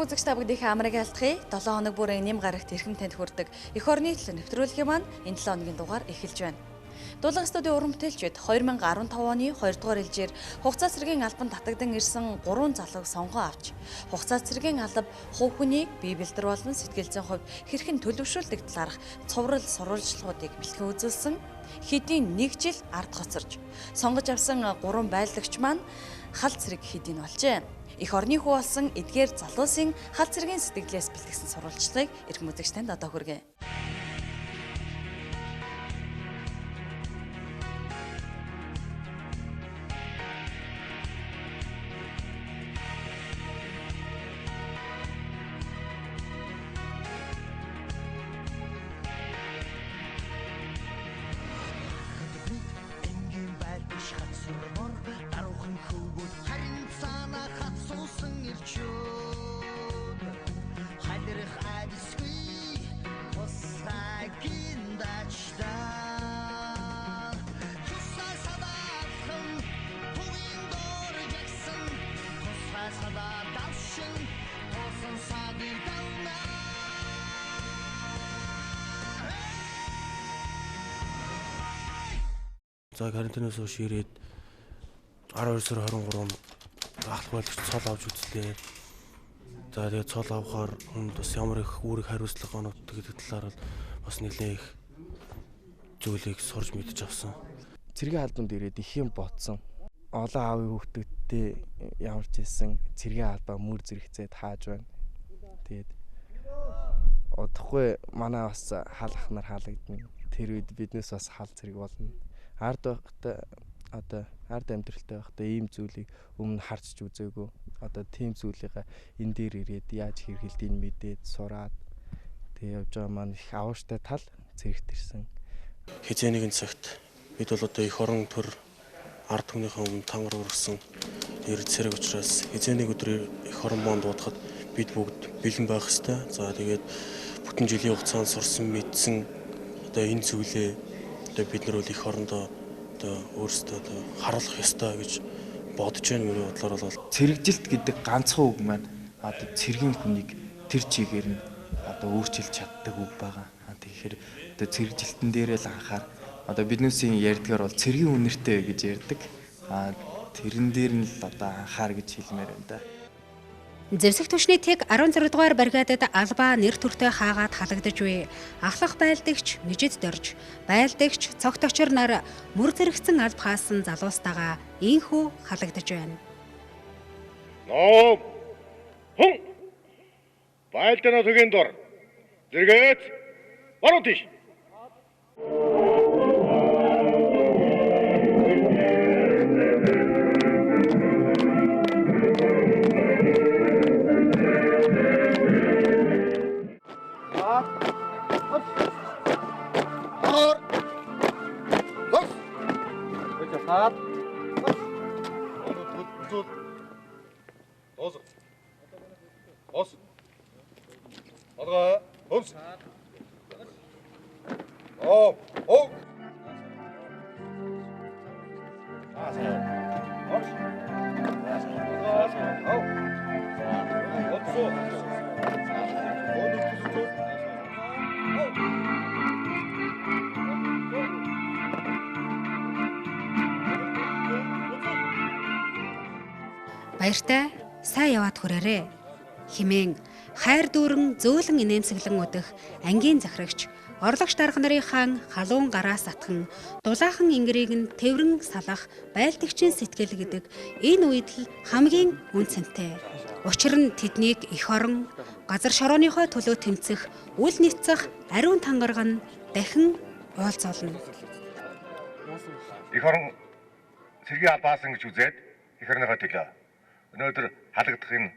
үзэгч та бүдийнхээ амрыг алтхыг 7 хоног бүрийн нэм гарагт эрхэм танд хүрдэг эх орны төлөө нэвтрүүлгийн маань энэ 7 хоногийн дугаар эхэлж байна. Дуулах студийн уран бүтээлчид 2015 оны 2 дугаар ээлжээр хугацаа цэргийн албанд татагдан ирсэн 3 залууг сонгон авч хугацаа цэргийн алба хувь хүнийг бие бэлдэр болон сэтгэл зүйн хувьд хэрхэн төлөвшүүлдэг талаарх цуврал сурвалжлагуудыг бэлтгэн үзүүлсэн хэдийн 1 жил ард хоцорж сонгож авсан 3 байрлагч маань хал цэрэг хэдийн болжээ. Эх орны хүү болсон эдгээр залуусын хал цэргийн сэтгэлээс бэлтгэсэн сурвалжлагыг эрхэм үзэгч танд одоо хүргэе. За карантинаас хойш ирээд 12 сар 23 ахлах байлагч цол авч үзлээ. За тэгээд цол авахаар хүнд бас ямар их үүрэг хариуцлага оногддог гэдэг талаар бас нэлээд их зүйлийг сурж мэдж авсан. Цэргийн албанд ирээд их юм бодсон. Олон аавын хүүхдүүдтэй ямар ч хэлсэн цэргийн албаа мөр зэрэгцээд хааж байна. Тэгээд удахгүй манай бас хал ахнаар хаалгадна. Тэр үед биднээс бас хал цэрэг болно. Ард амьдралтай байхдаа ийм зүйлийг өмнө харж үзээгүй. Одоо тийм зүйлийг энэ дээр ирээд яаж хэрэгэлдгийг мэдээд сураад тэг явж байгаа маань их авууштай тал цэрэгт ирсэн. Хизээ нэгэн цагт бид бол одоо эх орон төр ард түмнийхээ өмнө тамар ургасан эрд цэрэг учраас хизээ нэг өдөр эх орон монд дуудахад бид бүгд бэлэн байх ёстой. За тэгээд бүтэн жилийн хугацаанд сурсан мэдсэн одоо энэ зүйлээ одоо бид нар бол эх орондоо одоо өөрсдөө одоо харуулах ёстой гэж бодож байна. Миний бодлоор бол цэрэгжилт гэдэг ганцхан үг маань одоо цэргийн хүнийг тэр чигээр нь одоо өөрчилж чаддаг үг байгаа. Тэгэхээр одоо цэрэгжилтэн дээрээ л анхаар одоо биднээсийн ярьдгаар бол цэргийн үнэртэй гэж ярьдаг. Тэрэн дээр нь л одоо анхаар гэж хэлмээр байна да. Зэвсэг түвшний тэг 16 дугаар бригадад албаа нэр төртөө хаагаад халагдаж буй. Ахлах байлдагч Мижид дорж, байлдагч цогтөгчөр нар мөр зэрэгцэн алба хаасан залуустайгаа ийхүү халагдаж байна. Ном! Хүн! Байлдана түгээн дор. Зэрэгт баруун тийш. Баяртай сайн яваад хүрээрээ химэн хайр дүүрэн зөөлөн инээмсэглэн өдөх ангийн захирагч орлогч дарга нарынхаа халуун гараас атхан дулаахан ингэрийг нь тэврэн салах байлдагчийн сэтгэл гэдэг энэ үед л хамгийн үнцэнтэй. Учир нь тэднийг эх орон газар шорооныхоо төлөө тэмцэх үл нийцэх ариун тангараг нь дахин уулзуулна. Эх орон цэргийн албаасан гэж үзээд эх орныхоо төлөө өнөөдөр халагдах энэ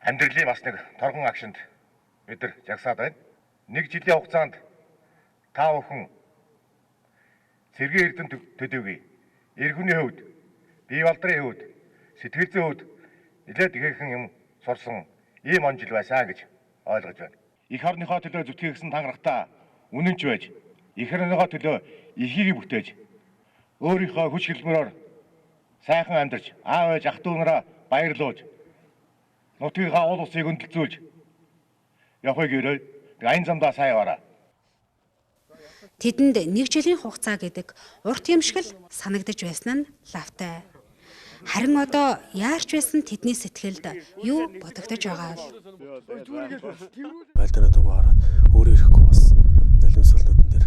амьдралын бас нэг торгон агшинд бид нар жагсаад байна. 1 жилийн хугацаанд та бүхэн цэргийн эрдэм төдийгүй эргүний хөвд, бие балдрын хөвд, сэтгэл зүйн хөвд нэлээд ихэхэн юм сурсан ийм он жил байсан гэж ойлгож байна. Эх орныхоо төлөө зүтгэгсэн тангарахтаа үнэнч байж, эх орныхоо төлөө ихийг бүтээж, өөрийнхөө хүч хэлбэрээр сайхан амьдарч, аав ээж ах дүү нараа баярлуулж, нутгийн агуул усыг өндөлцүүлж явахыг өрөө аян замдаа сайн яваарай. Тэдэнд 1 жилийн хугацаа гэдэг урт юм шиг л санагдаж байсан нь лавтай. Харин одоо яарч байсан тэдний сэтгэлд юу бодогдож байгаа вэ? Байлдаанаа дуугаа хараад өөрөө ирэхгүй бас нулимсолнуудын дээр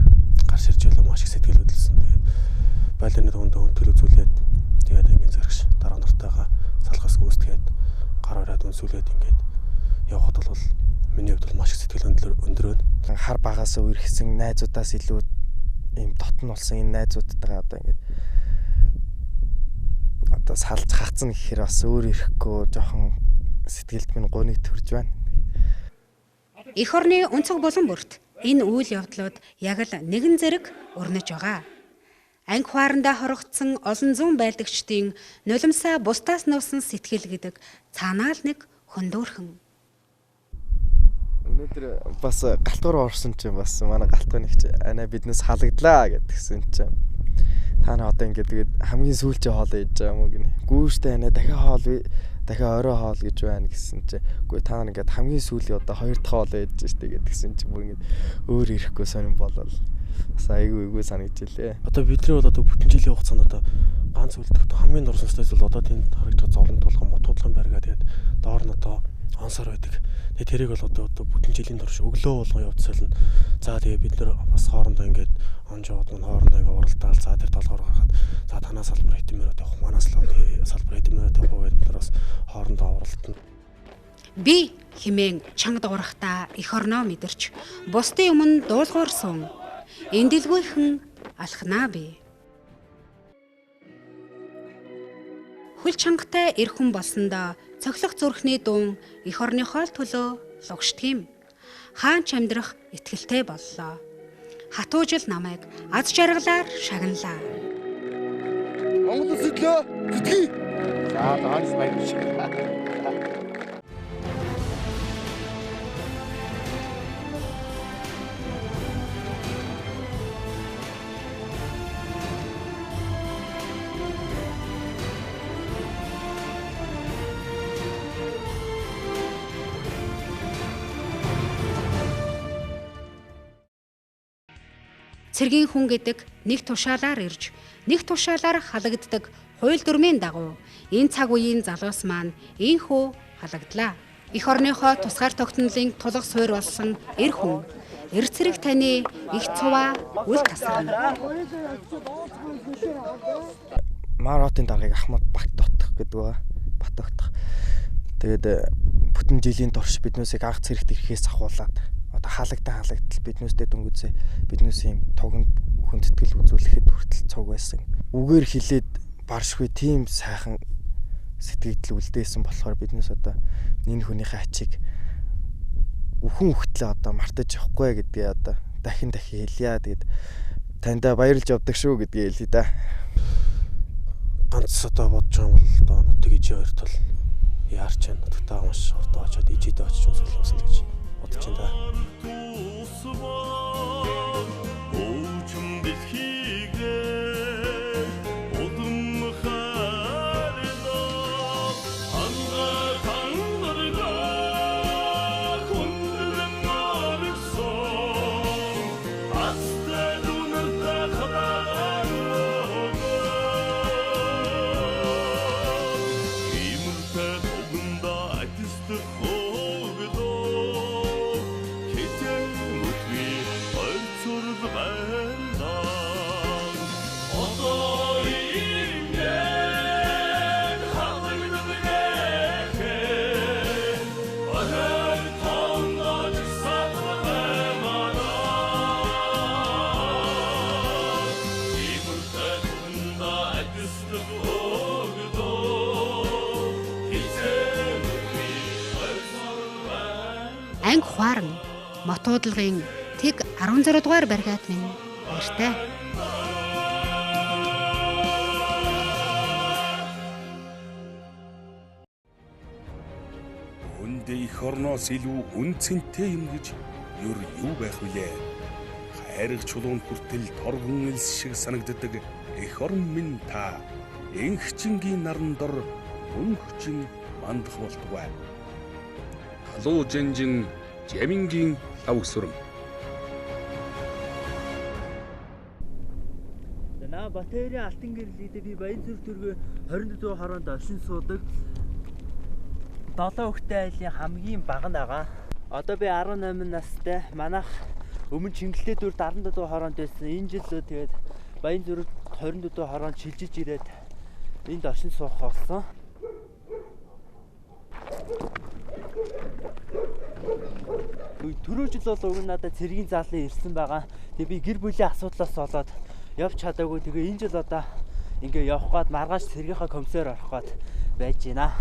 гарч ирж байлаа маш их сэтгэл хөдлөсөн. Тэгээд байлдааны дундаа өнтөл үзүүлээд тэгээд ангийн зэрэгш дараа нартайгаа салхаас гүйцэтгээд гар ороод өнсүүлээд ингээд явхад бол миний хувьд бол маш их сэтгэл өндрөөн. Хар багаас үерхсэн найзуудаас илүү ийм дотн болсон энэ найзуудтайгаа одоо ингээд одоо салж хагцсан гэхээр бас өөр ирэхгүй жоохон сэтгэлд минь гуниг төрж байна. Эх орны өнцөг булан бүрт энэ үйл явдлууд яг л нэгэн зэрэг өрнөж байгаа. Анги хуарандаа хорогдсон олон зуун байлдагчдын нулимсаа бусдаас нуусан сэтгэл гэдэг цаанаа л нэг хөндөөрхөн. Өнөөдөр бас галтгуур орсон чинь бас манай галтгуунигч анаа биднээс халагдлаа гэдгсэн чинь та нар одоо ингээд тэгээд хамгийн сүүлчийн хоол ээж байгаа юм уу гинэ. Гүүштэй анаа дахиад хоол дахиад орой хоол гэж байна гэсэн чинь үгүй та нар ингээд хамгийн сүүлийн одоо 2 дахь хоол ээж штэ гэдгсэн чинь бүр ингээд өөр ирэхгүй сонирн болол бас айгүй санагдчихлээ. Одоо бидний бол одоо бүтэн жилийн хугацаанд одоо ганц үлдэх хамгийн дурсан стэйс бол одоо тэнд харагдах зовлон толгон мотуудлан баригаа тэгээд доор нь одоо онсоор байдаг. Тэгээд тэрийг бол одоо бүтэн жилийн турш өглөө болгон явцсан. За тэгээд бид нэр бас хоорондоо ингээд онж яваад нь хоорондоо ингээд уралдаал за тэр толгоор гаргаад за танаас салбар хэдэн минут явах манаас л салбар хэдэн минут явах гэдэг бид нар бас хоорондоо уралдана. Би химэн чанга дуурахтаа эх орноо мэдэрч бусдын өмнө дуулуурсан сум. Эндэлгүйхэн алхнаа би. Хөл чангатай эр хүн болсондоо цоглох зүрхний дуун эх орныхоо төлөө лугшдгийм. Хаан ч амьдрах итгэлтэй боллоо. Хатуужил намайг аз жаргалаар шагналаа. Монгол сэтлээ зүтгэе. За ганц баярлалаа. Цэргийн хүн гэдэг нэг тушаалаар ирж, нэг тушаалаар халагддаг хууль дүрмийн дагуу энэ цаг үеийн залуус маань ийхүү халагдлаа. Эх орныхоо тусгаар тогтнолын тулга суурь болсон эр хүн, эр цэрэг таны их цуваа үл тасарна. Маратын даргаыг Ахмад багт дотох гэдэг ба батогдох. Тэгээд бүтэн жилийн турш биднээсээ анх цэрэгт ирэхээс ахуулаад одоо хаалагдтал биднээсээ дөнгөзөө биднээсийн тогонд хүндэтгэл үзүүлэхэд хүртэл цуг байсан. Үгээр хилээд баршгүй тийм сайхан сэтгэл үлдээсэн болохоор биднээс одоо энэ хүнийхээ ачийг үхэн үхтлээ одоо мартаж явахгүй гэдгээ одоо дахин хэлье. Тэгээд таньда баярлж явдаг шүү гэдгээ хэлье да. Ганц одоо бодож байгаа бол одоо нутаг ижи хоёрт бол яарч байна. Нутагтаа маш хурдан очоод ижидээ очиж сүлэмсэн гэж бодож байна да. Анги хуаран мотуудлагын тэг 16 дугаар баригад минь баяртай. Үндэ эх орноос илүү үнцэнтэй юм гэж юу байх вүлээ? Хайрах чулуун хүртэл торгон элс шиг санагддаг эх орн минь та. Энхчингийн наран дор мөнхчин мандах болтугай. Луу Жанжин, Жамингийн лав сүрэн. Наа Батэрийн алтан гэрлийдээ би Баянзүрх дүүргээ 24 хороонд оршин суудаг 7 хүүхэдтэй айлын хамгийн бага нагаа. Одоо би 18 настай. Манайх өмнө Чингэлтэй дүрд 17 хороонд байсан. Энэ жил лөө тэгээд Баянзүрх 24 хороонд шилжиж ирээд энд оршин суух болсон. Түрүү жил бол уг надад цэргийн заалан ирсэн байгаа. Тэгээ би гэр бүлийн асуудлаас болоод явж чадаагүй. Тэгээ энэ жил одоо ингээ явах гээд маргааш цэргийнхаа комиссаар орох гээд байж байна.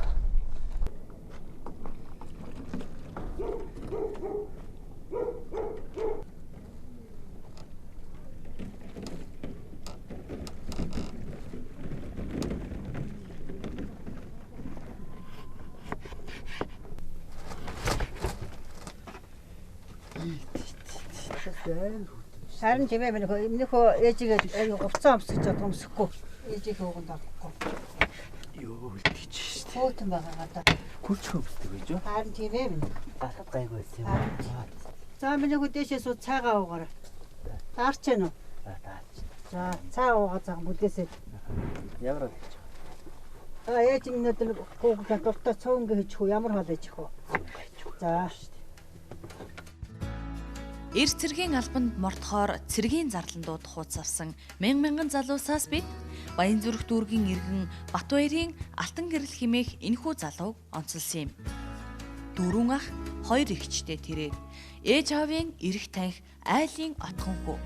Харин чимээ минийхөө ээжигээ хувцас өмсөж чадсан өмсөхгүй. Ээжийнхээ өгөнд авахгүй. Йоо үлдчих шүү дээ. Хөтөн байгаа гадаа. Хүч өмсдөг гэж юу? Харин чимээ минь. Гасаад гайгүй байсан юм. За минийхөө дээшээ суу цайгаа уугаарай. Таарч гэнэ үү? Таарч. За цай уугаа цаг бүдээсээ. Ямар л гэж. Ээж минь өдөр хүүхдээ дуртай цөөнгө хийчих үү? Ямар хоол хийчих үү? За. Эр цэргийн албанд мортохоор цэргийн зарландууд хууц авсан мянган залуусаас бид Баянзүрх дүүргийн иргэн Батбаярын алтан гэрэл химээх энэхүү залууг онцолсон юм. 4 ах 2 эгчтэй тэрээр ээж аавын эрх таних айлын отгонгүй.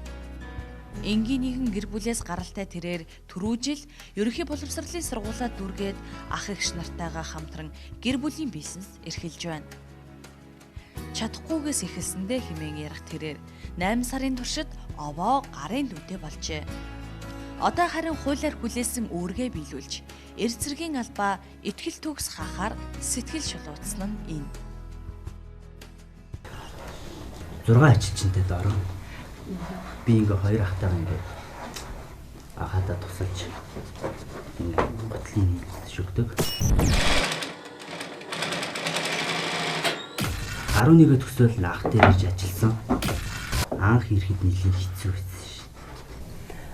Энгийн нэгэн гэр бүлээс гаралтай тэрээр түрүү жил ерөнхий боловсролын сургуулиуд дүүргээд ах эгч нартайгаа хамтран гэр бүлийн бизнес эрхэлж байна. Чадахгүйгээс эхэлсэндээ хэмээн ярих тэрээр 8 сарын туршид овоо гарын лүдэ болжээ. Одоо харин хуулиар хүлээсэн үүргээ биелүүлж, эр цэргийн албаа итгэл төгс хаахаар сэтгэл шулуутсан нь энэ. 6 ажилчинтэй дөрөв. Би ингээ 2 ахтайгаа ингээ ахада тусалж ингээ готлын шүгдэг. 11 төгсөөл ахтай ирж ажилласан. Анх ирэхэд нэлийн хэцүү байсан шин.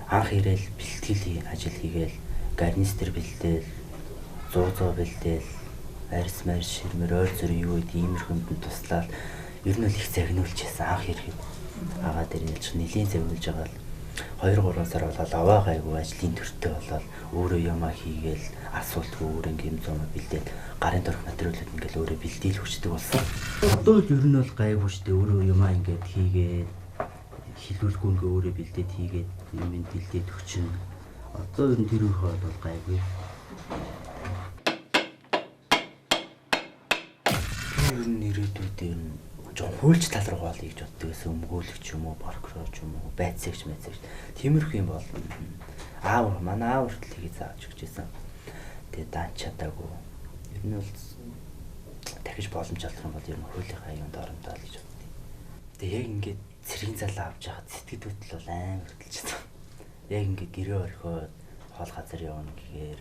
Анх ирээл бэлтгэл ажил хийгээл, гарнистер бэлдээл, зуу бэлдээл, арьс марьс ширмэр ойр зүрийн юу гэдэг иймэрхүүнд нь туслаад ер нь л их загнуулж байсан анх ирэхэд. Агаа дээр ялж нэлийн загнуулж байгаа л 2-3 сар болоод аваа гайгүй ажлын төртөө болоод өөрөө ямаа хийгээл асуултгүй өөрөө юм зам бэлдээд гарын дөрөх материалууд ингээл өөрөө бэлдээл хүчдэг болсон. Одоо л ер нь бол гайгүй шүү дээ. Өөрөө ямаа ингээд хийгээд хилүүлгүй ингээ өөрөө бэлдээд хийгээд юм бэлдээд өгчин. Одоо ер нь тэр их бол гайгүй. Ер нь ирээдүйд ер нь жоо хуульч тал руу гол хийж боддог гэсэн өмгөөлөгч юм уу, прокурор юм уу, байцаагч. Тиймэрхүү юм бол аав манай аав хүртэл хийж зааж өгчээсэн. Тэгээ даан чадаагүй. Ер нь бол дахиж боломж олох юм бол ер нь хуулийнхаа юунд орондоо л гэж боддог. Тэгээ яг ингээд цэргийн залаа авч яхад сэтгэд хөдлөл бол амар хөдөлж байна. Яг ингээд гэрээ орхиод хоол газар явна гэхээр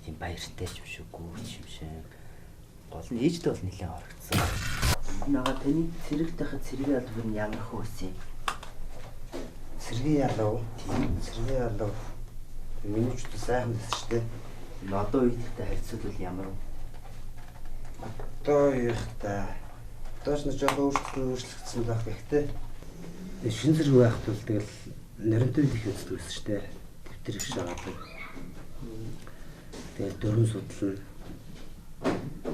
тийм баяртай ч юм шиг гүйч юм шиг. Гол нь ээжтэй бол нэлээд орогдсон. Нага таны цэрэг дахад цэргийн албар нь ямар хөөсөн юм? Цэргийн ялав. Цэргийн ялав. Миний ч сайхан байсан шүү дээ. Одоо үеийнхтэй харьцуулбал ямар вэ? Одоо үеийнхтэй доош нь жоохон өөрчлөгдсөн байх гэхдээ шинэ зэрэг байхад бол тэгэл нарийнтай их үздэг байсан шүү дээ. Дэвтэр их шаагадаг. Тэгэл дөрөн судлал.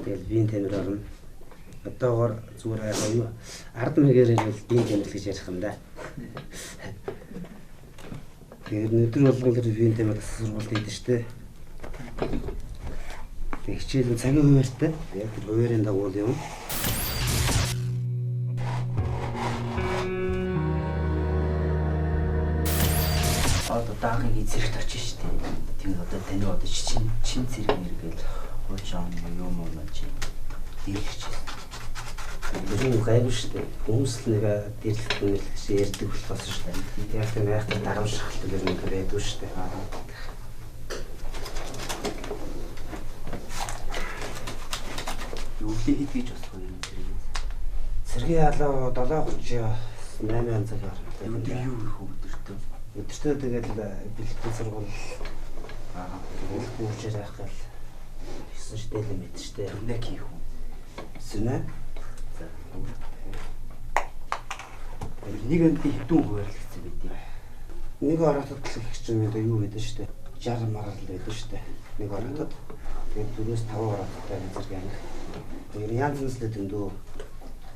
Тэгэл вин тамир орно. Одоогоор зүгээр хайгаа юу ард мэгээрээ л вин тамир гэж ярих юм да. Тэгээд өдөр болгон л вин тамир сургуульд идэв шүү дээ. Тэг хичээл нь цагийн хуваарьтай. Яг тэр хуваарийн дагуу юм. Одоо даахыг эзэрхт очиж штэ. Тийм одоо таны одоо чин зэрэг нэргээл хуучаан юм уу чи дээлч. Тэр гайгүй штэ. Хүмүүс л нэг дэрлэх үнэлж ярьдаг болохоос штэ. Яг тэр байхдаа дарамжшгалт гэх юм байдаг штэ. Юу л хийж болох вэ юм зэрэг. Цэргийн ялаа 7:38 цагаар. Өдөр юу их өдөртөө. Өдөртөө тэгэл бэлтгэл сургууль үйлчээр байх гал 9 шидэлэн мэт штэ. Үнэ хийх үү? Сүнэ. Нэг амтны хэдэн хуваарлагдсан байдیں۔ Нэг оротод л их ч юм юу гэдэг штэ. 60 марал байдаг штэ. Нэг оротод. Тэгээд 4-5 оротодтай зэрэг анги. Тэгээд янз бүрийн дэндүү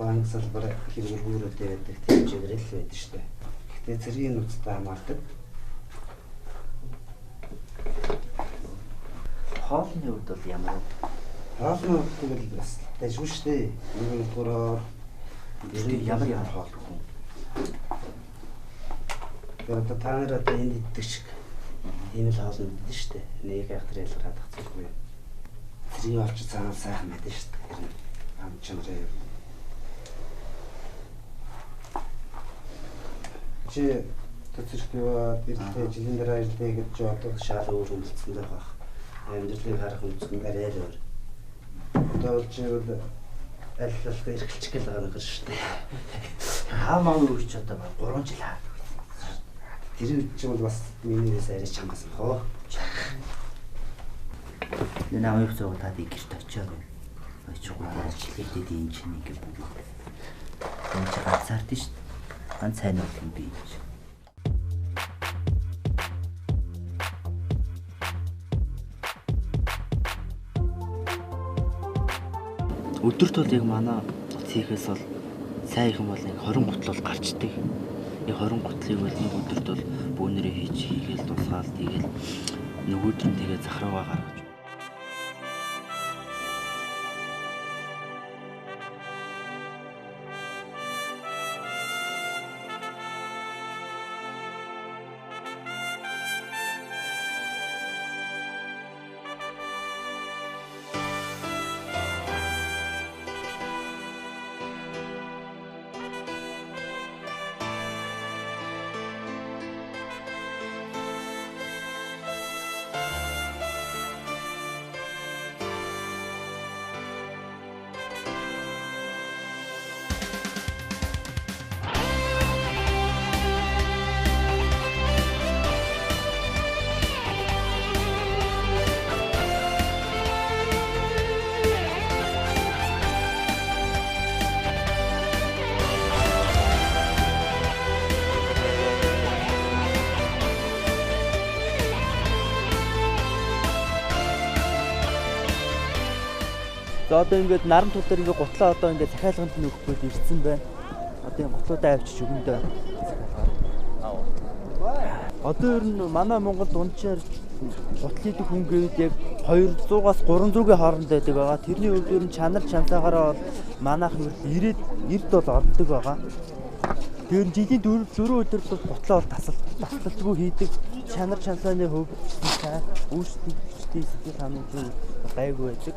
банк салбар хэрэглүүлэлтэй байдаг тийм чиглэл байдаг штэ. Гэхдээ цэргийн нууцтай хамаардаг. Хоолны үед бол ямар хоолны үед бас дэжгүй штэ. Нэг болохоор ямар хоол вэ? Тэгээд та нараа энэ иддэг шиг ийм л хоол мэддэг штэ. Нэг айхтар ялгараад тахчихгүй. Цэргийн олч цаанаа сайхан мэдэн штэ. Ам чанараа чи төцөртөө ирдээ жилийн дараа ирдээ гэж одоо шал өөр хөндлөсөн дэх баг. Амьдралыг харах үнцгэн арай л өөр. Одоо бол чи бол аль эргэлчих гэл байгаа нэг шүү дээ. Хамаа үрч одоо 3 жил хаад. Тэр үед ч бол бас минийс арай чамгасан хоо. Энэ авиг зов та гэрт очиод чугаараа ажилладаг энэ чинь ингэ бүгд. Энэ ч ганцаард шүү дээ. Ан сайн уу би. Өдөрт бол яг манай цэхээс бол сайн их юм бол нэг 20 гутал бол гарчдаг. Яг 20 гутлыг бол нэг өдөрт бол бөөнөрөө хийгээл тусгаал тийгээл нөгөөдөр нь тэгээ захраагаа гаргаж. За одоо ингээд наран тул дээр ингээд гутлаа одоо ингээд захиалганд нь өгөх гээд ирсэн байна. Одоо энэ гутлуудаа авчиж өгөндөө. Одоо ер нь манай Монгол дунджаар гутлын идэх хүн гээд яг 200-аас 300-ийн хооронд байдаг байгаа. Тэрний хувьд ер нь чанар чансаагаараа манайх ер 90-д бол ордог байгаа. Тэр жилийн 4 өдөр бол гутлаа бол тасалтгүй хийдэг. Чанар чансааны хувьд сайн өөрсдийн сэтгэл санааны гайгүй байдаг.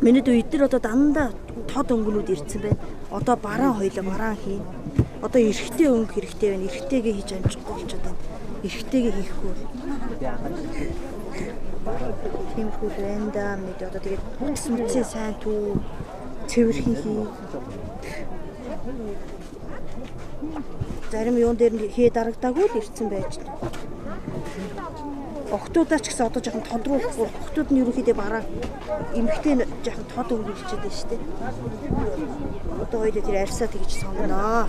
Миний эдгээр одоо дандаа тод өнгөнүүд ирсэн байна. Одоо бараан хоёлоо бараан хийн. Одоо эрэгтэй өнгө хэрэгтэй байна. Эрэгтэйгээ хийж амжихгүй болчиход байна. Эрэгтэйгээ хийхгүй. Тиймэрхүү байна да. Мэд одоо тэгээд сүнцээ сайн түү цэвэрхэн хий. Зарим юун дээр хээ дарагдаагүй л ирсэн байж байна. Охтуудаа ч гэсэн одоо жоохон тодруулахгүй. Охтууд нь ерөнхийдөө бараа эмэгтэй жоохон тод өнгө ирчээд байна шүү дээ. Одоо хоёул тэр арьсаа тэгж сонгоноо.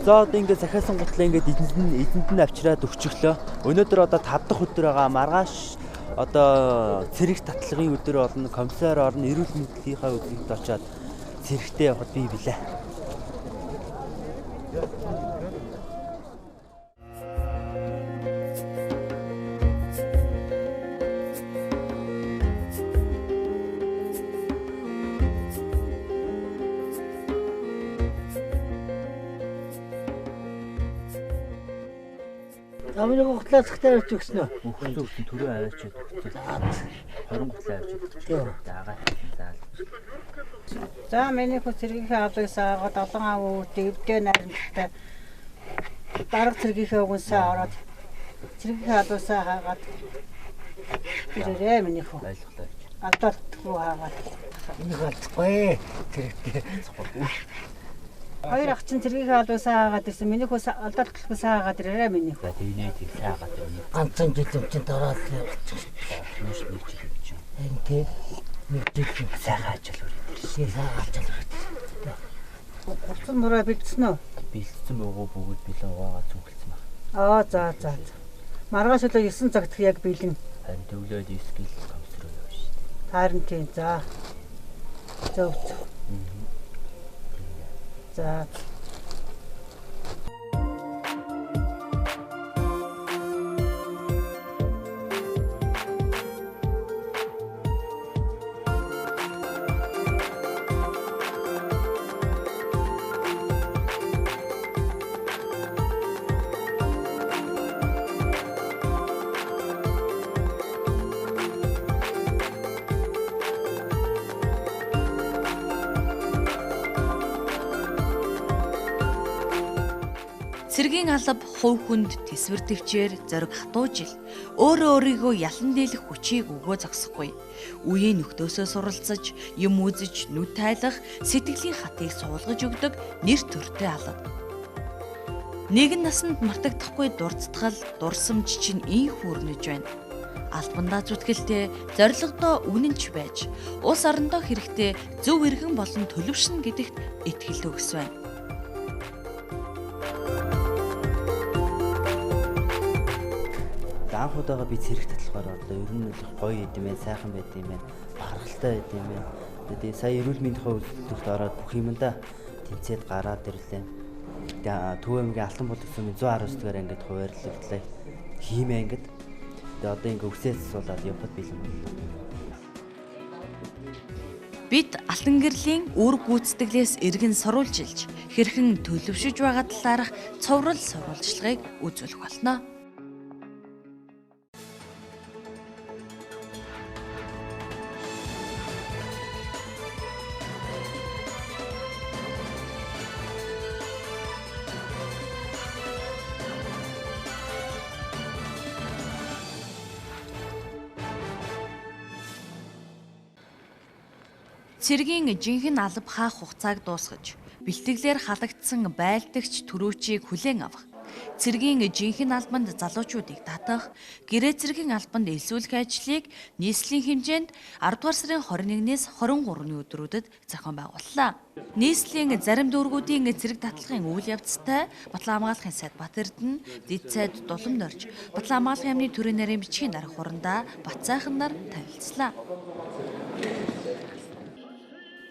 За одоо ингээд захиасан гутлаа ингээд эзэнд нь авчираад өгчихлөө. Өнөөдөр одоо 5 дахь өдөр байгаа. Маргааш одоо цэрэг татлагын өдөр болно, комиссар орно, эрүүл мэндийнхаа өдрөд очиад цэрэгтэй явахд бий билээ. Амны гутлаа цагтаар авч өгсөн үү? Өгсөн төрөө аваач өгсөн. 20 гутлаа авч өгсөн. Дагаа заал. За миний хөө цэргийнхээ алгасаа аваад 7 ав өвдөө найрамдтай дарга цэргийнхээ өгөнсөө ороод цэргийнхээ алгасаа хаагаад ирээрээ миний хөө. Байлгалаа. Алдалтгүй хаагаад. Энийг алдахгүй цэрэгтэй. Хоёр ах чинь цэргийнхээ алгасаа хаагаад ирсэн. Миний хөө алдалтгүй хаагаад ирээрээ миний хөө. Тэний тийм хаагаад ирнэ. Ганцхан жилийн чинь дараад болчихсон. Нүш нэг жил гэж. Энэ тийм нэг жил сайхан ажил өрөөд. сайхан ажил өрөөд. Гурцсан мураа бэлдсэн үү? Бэлдсэн байгаа бүгд билээ угаагаа зүгэлсэн баг. Аа за. Маргааш өглөө 9 цагт яг бэлэн. Харин төглөөд 9 кг камсруу явж шин. Харин тийм за. Зөв. За. Цэргийн алба хувь хүнд тэсвэр төвчээр зориг хатуужил өөрөө өөрийгөө ялан дийлэх хүчийг өгөө зогсохгүй. Үеийн нөхдөөсөө суралцаж, юм үзэж, нүд тайлах, сэтгэлийн хатыг суулгаж өгдөг нэр төртэй алба. Нэгэн насанд мартагдахгүй дурдтгал, дурсамж чинь ийхүү өрнөж байна. Албандаа зүтгэлтэй, зорилгодоо үнэнч байж, улс орондоо хэрэгтэй зөв иргэн болон төлөвшнө гэдэгт итгэлтэй өгс байна. Анх удаага би цэрэг татлахаар одоо ер нь гоё идэм байх, сайхан байд юм байна. Бахархалтай байд юм байна. Тэгээд сая эрүүл мэндийн хувьд ороод бүх юмдаа тэнцээд гараад ирлээ. Тэгээд Төвөмгийн алтан булгасан 119 дугаар ангид хуваарлагдлаа. Хиймээ ангид. Тэгээд одоо ингээ өсөөс суулаад явхад бэлэн боллоо. Бид алтан гэрлийн үр гүйцэтгэлээс иргэн сурвалжилж, хэрхэн төлөвшөж байгаа талаарх цоврал сурвалжлагыг үзүүлэх болно. Цэргийн жинхэнэ алба хаах хугацааг дуусгаж, бэлтгэлээр халагдсан байлдагч төрөөчийг хүлээн авах, цэргийн жинхэнэ албанд залуучуудыг татах, гэрээ цэргийн албанд элсүүлэх ажлыг нийслэлийн хэмжээнд 10 дугаар сарын 21-ээс 23-ны өдрүүдэд зохион байгууллаа. Нийслэлийн зарим дүүргүүдийн цэрэг татлахын үйл явцтай Батлан хамгаалахын сайд Батэрдэн, Дэд сайд Дулам Дорж, Батлан хамгаалахын яамны төрийн нарийн бичгийн дарга хурандаа Батцайхан нар танилцлаа.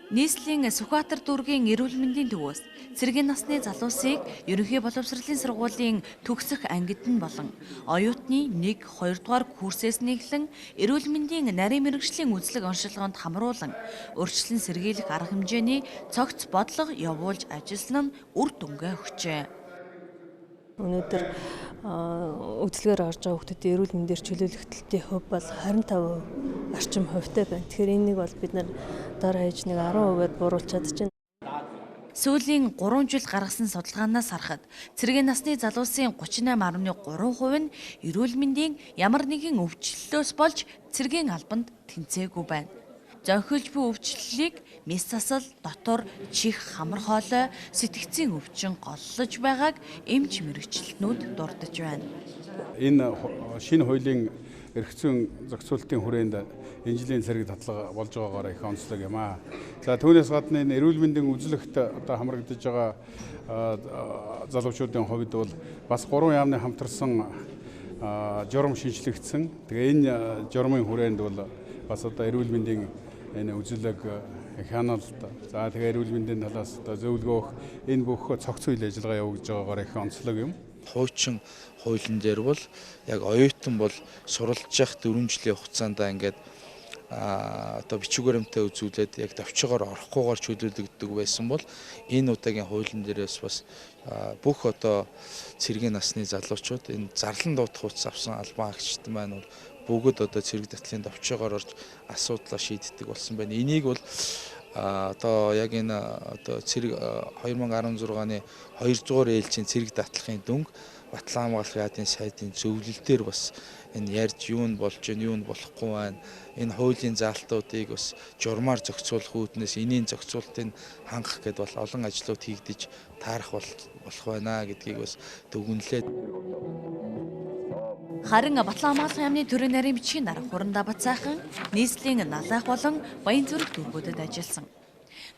Нийслэлийн Сүхбаатар дүүргийн эрүүл мэндийн төвөөс цэргийн насны залуусыг ерөнхий боловсролын сургуулийн төгсөх ангид нь болон оюутны 1-2 дугаар курсээс нэглэн эрүүл мэндийн нарийн мэргэжлийн үзлэг онцлогоонд хамруулан урьдчилан сэргийлэх арга хэмжээний цогц бодлого явуулж ажилласан нь үр дүнгээ өгчээ. Өнөөдөр үзлэгээр орж байгаа хүмүүсийн эрүүл мэндээр чөлөөлөгдөлтийн хувь бол 25% орчим хувьтай байна. Тэгэхээр энийг бол бид нар дор хаяж нэг 10%-аар бууруулж чадчихна. Сүүлийн 3 жил гаргасан судалгаанаас харахад цэргийн насны залуусын 38.3% нь эрүүл мэндийн ямар нэгэн өвчлөлөөс болж цэргийн албанд тэнцээгүй байна. Зонхилж буй өвчлөлийг мэс засал, дотор, чих, хамар хоолой, сэтгцийн өвчин голлож байгааг эмч мэргэжилтнүүд дурдж байна. Энэ шинэ хуулийн эрх зүйн зохицуулалтын хүрээнд энэ жилийн цэрэг татлага болж байгаагаар их онцлог юм аа. За түүнээс гадна энэ эрүүл мэндийн үзлэгт одоо хамрагдаж байгаа залуучуудын хувьд бол бас 3 яамны хамтарсан журам шинжлэгдсэн. Тэгээ энэ журмын хүрээнд бол бас одоо эрүүл мэндийн энэ үзлэг хяналт за тэгээ эрүүл мэндийн талаас одоо зөвлөгөөх энэ бүх цогц үйл ажиллагаа явуулж байгаагаар их онцлог юм. Хуучин хуулийн дээр бол яг оюутан бол суралж явах 4 жилийн хугацаанд ингээд одоо бичиг баримтаа үзүүлээд яг давчгаар орохгүйгээр чөлөөлөгддөг байсан бол энэ удаагийн хуулийн дээрээс бас бүх одоо цэргийн насны залуучууд энэ зарлан дуудах хуц авсан албан агчид маань бүгд одоо цэрэг датлын давчгаар орж асуудлаа шийддэг болсон байна. Энийг бол одоо яг энэ одоо цэрэг 2016-ны 2-р ээлжийн цэрэг датлахын дүнг Батлан хамгаалах яадын сайдын зөвлөлтөөр бас энэ ярьж юу нь болж гин юу нь болохгүй байна. Энэ хуулийн заалтуудыг бас журмаар зохицуулах үүднээс энийн зохицуултыг хангах гэдээ бол олон ажлууд хийгдэж таарах болох байна гэдгийг бас дүгнэлээд. Харин Батлан хамгаалах яамны төрийн нарийн бичгийн дарга Хурандаа Бацаахан нийслэлийн налах болон Баян зүрх дүүргүүдэд ажилласан.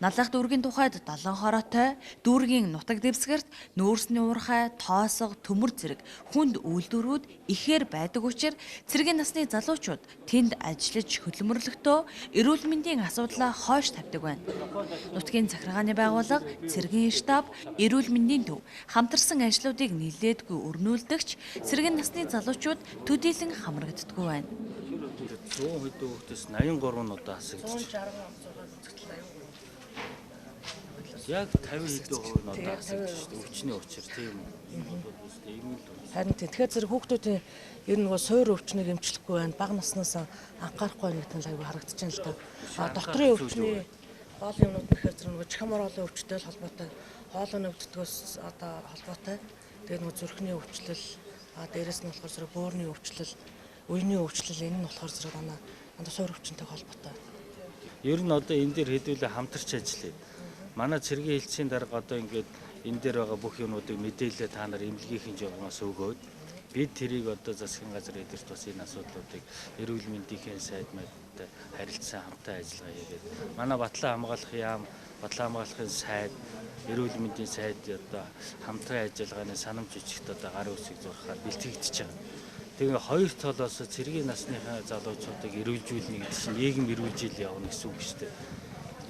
Налах дүүргийн тухайд 7 хороотой, дүүргийн нутаг дэвсгэрт нүүрсний уурхай, тоосго, төмөр зэрэг хүнд үйлдвэрүүд ихээр байдаг учраас цэргийн насны залуучууд тэнд ажиллаж хөдөлмөрлөхдөө эрүүл мэндийн асуудлаа хойш тавьдаг байна. Нутгийн захиргааны байгууллага, цэргийн штаб, эрүүл мэндийн төв хамтарсан ажлуудыг нэлээдгүй өрнүүлдэгч цэргийн насны залуучууд төдийлөн хамрагддаггүй байна. 100 хэдэн хүүхдээс 83 нь одоо асагдчих. Яг 50 хэдэн хувь нь одоо асагдчих. Өвчний учир тийм юм. Харин тэгэхээр зэрэг хүүхдүүдийн ер нь суур өвчнийг эмчлэхгүй байна. Бага наснаас анхаарахгүй байна гэдэг нь аягүй харагдаж байна л да. Докторийн өвчний гол юмнууд гэхээр зэрэг чихмар хоолой өвчтэй холбоотой, хоолойн өвдөлтгөөс одоо холбоотой. Тэгээд зүрхний өвчлөл, дээрэс нь болохоор зэрэг бөөрийн өвчлөл, үеийн өвчлөл энэ нь болохоор зэрэг дандаа суур өвчнөд холбоотой. Ер нь одоо энэ дээр хэдүүлээ хамтарч ажиллая. Манай цэргийн хэлтсийн дарга одоо ингээд энэ дээр байгаа бүх юмнуудыг мэдээлэлээ та нар эмнэлгийн журмаас өгөөд бид тэрийг одоо засгийн газар эдэрт бас энэ асуудлуудыг эрүүл мэндийн сайд мэдтэй харилцан хамтаа ажиллагаа хийгээд манай Батлан хамгаалах яам, Батлан хамгаалахын сайд, эрүүл мэндийн сайд одоо хамтран ажиллагааны санамж жижигт одоо гар үсгийг зурхаар бэлтгэгдэж байгаа. Тэгээ хоёр талаас цэргийн насныхаа залуучуудыг эрүүлжүүлнэ гэдэг чинь нийгэм эрүүлжил явна гэсэн үг шүү дээ.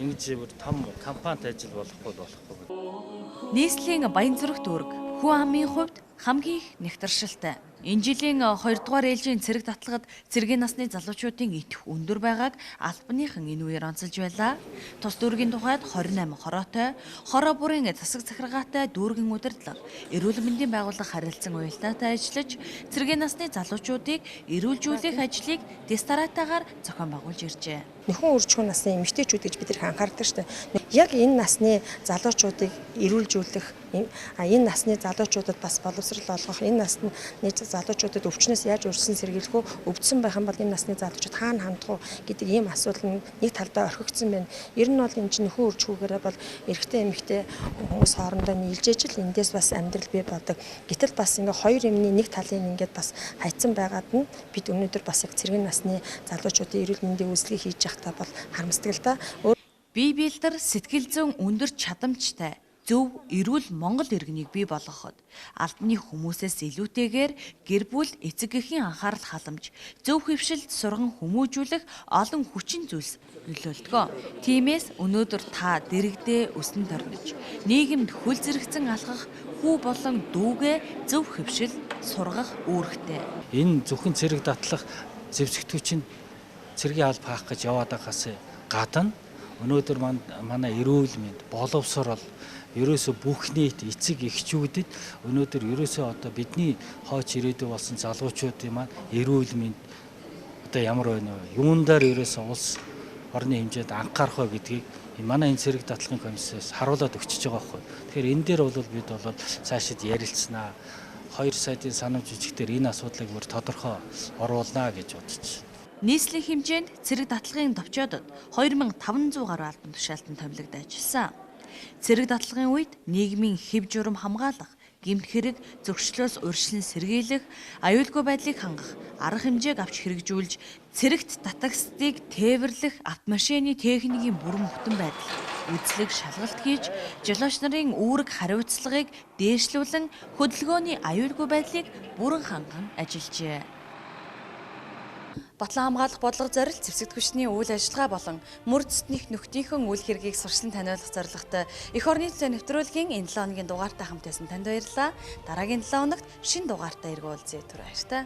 Ингэж том кампанит ажил болохгүй. Нийслэлийн Баян зүрх дүүрэг хүн амын хувьд хамгийн их нэгтаршилтай. Энэ жилийн 2-р ээлжийн цэрэг татлагад цэргийн насны залуучуудын идэх өндөр байгааг албаныхан энэ үеэр онцолж байлаа. Тус дүүргийн тухайд 28 хороотой, хороо бүрийн засаг захиргаатай дүүргийн удирдлага, эрүүл мэндийн байгууллага харилцан уялдаатай ажиллаж цэргийн насны залуучуудыг эрүүлжүүлэх ажлыг дистаратаагаар зохион байгуулж иржээ. Нөхөн үржихуйн насны эмэгтэйчүүд гэж бид анхаардаг шүү дээ. Яг энэ насны залуучуудыг эрүүлжүүлэх, энэ насны залуучуудад бас боловсрол олгох, энэ насны залуучуудад өвчнөөс яаж урьдчилан сэргийлэх вэ? Өвдсөн байх юм бол энэ насны залуучууд хаана хандах вэ гэдэг ийм асуудал нэг талдаа орхигдсон байна. Ер нь бол энэ чинь нөхөн үржихүйгээрээ бол эрэгтэй эмэгтэй хүмүүс хоорондоо нийлж ижил эндээс бас амьдрал бий болдог. Гэтэл бас ингээ хоёр юмны нэг талын ингээд бас хайцсан байгаад нь бид өнөөдөр бас яг цэргийн насны залуучуудын эрүүл мэндийн үйлчлэгийг хийж явахдаа бол харамсдаг л да. Бие биелдэр сэтгэл зүйн өндөр чадамжтай зөв эрүүл Монгол иргэнийг бий болгоход албаны хүмүүсээс илүүтэйгээр гэр бүл эцэг эхийн анхаарал халамж, зөв хөвшилд сурган хүмүүжүүлэх олон хүчин зүйлс нөлөөлдөг. Тиймээс өнөөдөр та дэрэгдээ өснө төрнөж, нийгэмд хөл зэрэгцэн алхах хүү болон дүүгээ зөв хөвшил сургах үүрэгтэй. Энэ зөвхөн цэрэг датлах зэвсэгтгүүчийн цэргийн алба хаах гэж яваад байгаас гадна өнөөдөр манай эрүүл мэнд боловсрол ерөөсө бүх нийт эцэг эхчүүдэд өнөөдөр ерөөсө одоо бидний хойч ирээдүй болсон залуучуудын маань эрүүл мэнд одоо ямар байна вэ? Юундаар ерөөсө улс орны хэмжээнд анхаарах вэ гэдгийг манай энэ цэрэг датлахын комиссээс харуулад өгчөж байгаа байхгүй. Тэгэхээр энэ дээр бол бид бол цаашид ярилцсанаа. Хоёр сайдын санамж жижигтэр энэ асуудлыг бүр тодорхой оруулнаа гэж бодчих. Нийслэлийн хэмжээнд цэрэг датлахын товчоодод 2500 гаруй албан тушаалтан томилогдож ажилласан. Цэрэг датлахын үед нийгмийн хэв журам хамгаалах, гэмт хэрэг зөвчлөөс урьдчилан сэргийлэх, аюулгүй байдлыг хангах, арга хэмжээг авч хэрэгжүүлж, цэрэгт татагсдыг тээвэрлэх автомашины техникийн бүрэн бүтэн байдал, үзлэг шалгалт хийж, жолооч нарын үүрэг хариуцлагыг дээшлүүлэн хөдөлгөөний аюулгүй байдлыг бүрэн ханган ажиллажээ. Батлан хамгаалах бодлого зорилт зэвсэгтгүүчний үйл ажиллагаа болон мөр цэцнийх нөхдийнхэн үйл хэргийг сурчлан таниулах зорилготой эх орны төлөө нэвтрүүлгийн энэ 7 хоногийн дугаартай хамт байсан танд баярлалаа. Дараагийн 7 хоногт шинэ дугаартай иргүүлцээ түр баяртай.